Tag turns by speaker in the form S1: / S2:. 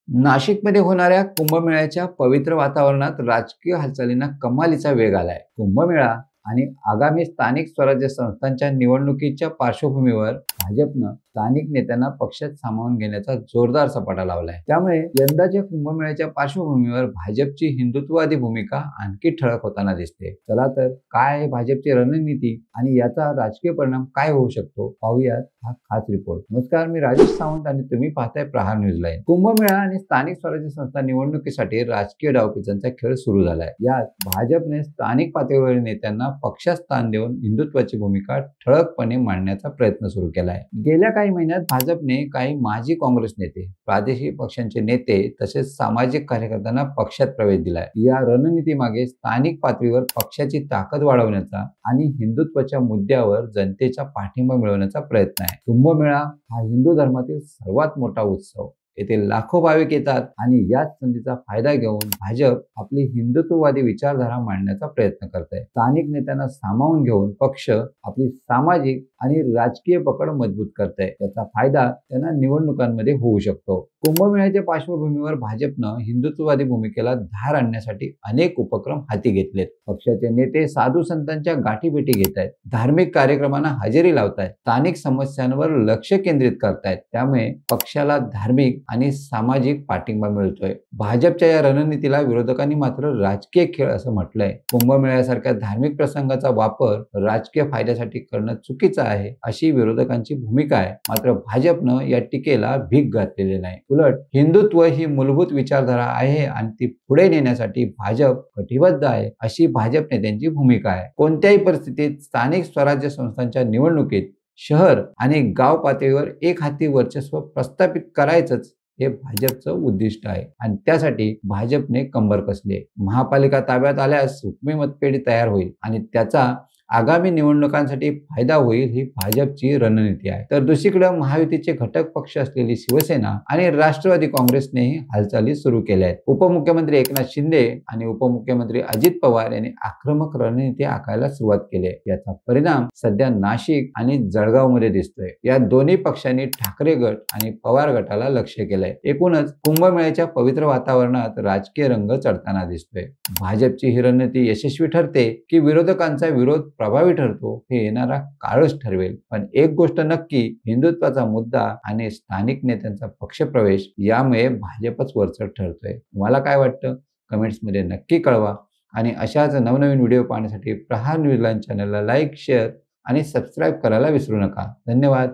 S1: नाशिकमध्ये होणाऱ्या कुंभमेळ्याच्या पवित्र वातावरणात राजकीय हालचालींना कमालीचा वेग आलाय. कुंभमेळा आणि आगामी स्थानिक स्वराज्य संस्थांच्या निवडणुकीच्या पार्श्वभूमीवर भाजपनं स्थानिक नेत्यांना पक्षात सामावून घेण्याचा जोरदार सपाटा लावलाय. त्यामुळे यंदाच्या कुंभमेळ्याच्या पार्श्वभूमीवर भाजपची हिंदुत्ववादी भूमिका आणखी ठळक होताना दिसते. चला तर काय आहे भाजपची रणनीती आणि याचा राजकीय परिणाम काय होऊ शकतो पाहूयात हा खास रिपोर्ट. नमस्कार, मी राजेश सावंत आणि तुम्ही पाहताय प्रहार न्यूज लाईन. कुंभमेळा आणि स्थानिक स्वराज्य संस्था निवडणुकीसाठी राजकीय डावपेचांचा खेळ सुरू झालाय. यात भाजपने स्थानिक पातळीवरील नेत्यांना पक्षात स्थान देऊन हिंदुत्वाची भूमिका ठळकपणे मांडण्याचा प्रयत्न सुरू केलाय. गेल्या काही महिन्यात भाजपने काही माजी काँग्रेस नेते, प्रादेशिक पक्षांचे नेते तसेच सामाजिक कार्यकर्त्यांना पक्षात प्रवेश दिलाय. या रणनीतीमागे स्थानिक पातळीवर पक्षाची ताकद वाढवण्याचा आणि हिंदुत्वाच्या मुद्द्यावर जनतेचा पाठिंबा मिळवण्याचा प्रयत्न आहे. कुंभमेळा हा हिंदू धर्मातील सर्वात मोठा उत्सव. येथे लाखो भाविक येतात आणि याच संधीचा फायदा घेऊन भाजप आपली हिंदुत्ववादी विचारधारा मांडण्याचा प्रयत्न करत आहे. स्थानिक नेत्यांना सामावून घेऊन पक्ष आपली सामाजिक आणि राजकीय पकड मजबूत करत आहे. याचा फायदा त्यांना निवडणुकांमध्ये होऊ शकतो. कुंभमेळ्याच्या पार्श्वभूमीवर भाजपनं हिंदुत्ववादी भूमिकेला धार आणण्यासाठी अनेक उपक्रम हाती घेतलेत. पक्षाचे नेते साधू संतांच्या गाठीभेटी घेत आहेत, धार्मिक कार्यक्रमांना हजेरी लावत आहेत, स्थानिक समस्यांवर लक्ष केंद्रित करतायत. त्यामुळे पक्षाला धार्मिक आणि सामाजिक पाठिंबा मिळतोय. भाजपच्या या रणनीतीला विरोधकांनी मात्र राजकीय खेळ असं म्हटलंय. कुंभमेळ्यासारख्या धार्मिक प्रसंगाचा वापर राजकीय फायद्यासाठी करणं चुकीचं आहे अशी विरोधकांची भूमिका आहे. मात्र भाजपनं या टीकेला भीक घातलेली नाही. उलट हिंदुत्व ही मूलभूत विचारधारा आहे आणि ती पुढे नेण्यासाठी भाजप कटिबद्ध आहे अशी भाजप नेत्यांची भूमिका आहे. कोणत्याही परिस्थितीत स्थानिक स्वराज्य संस्थांच्या निवडणुकीत शहर आणि गाव पातळीवर एक हाती वर्चस्व प्रस्थापित करायचंच हे भाजपचं उद्दिष्ट आहे आणि त्यासाठी भाजपने कंबर कसली. महापालिका ताब्यात आल्यास हुकमी मतपेढी तयार होईल आणि त्याचा आगामी निवडणुकांसाठी फायदा होईल ही भाजपची रणनीती आहे. तर दुसरीकडे महायुतीचे घटक पक्ष असलेली शिवसेना आणि राष्ट्रवादी काँग्रेसनेही हालचाली सुरू केल्या आहेत. उपमुख्यमंत्री एकनाथ शिंदे आणि उपमुख्यमंत्री अजित पवार यांनी आक्रमक रणनीती आखायला सुरुवात केली आहे. याचा परिणाम सध्या नाशिक आणि जळगाव मध्ये दिसतोय. या दोन्ही पक्षांनी ठाकरे गट आणि पवार गटाला लक्ष्य केलंय. एकूणच कुंभमेळ्याच्या पवित्र वातावरणात राजकीय रंग चढताना दिसतोय. भाजपची ही रणनीती यशस्वी ठरते की विरोधकांचा विरोध प्रभावी ठरतो हे येणारा काळच ठरवेल. पण एक गोष्ट नक्की, हिंदुत्वाचा मुद्दा आणि स्थानिक नेत्यांचा पक्षप्रवेश यामुळे भाजपच वरचढ ठरतोय. तुम्हाला काय वाटतं कमेंट्समध्ये नक्की कळवा आणि अशाच नवनवीन व्हिडिओ पाहण्यासाठी प्रहार न्यूज लाईन चॅनलला लाईक, शेअर आणि सबस्क्राईब करायला विसरू नका. धन्यवाद.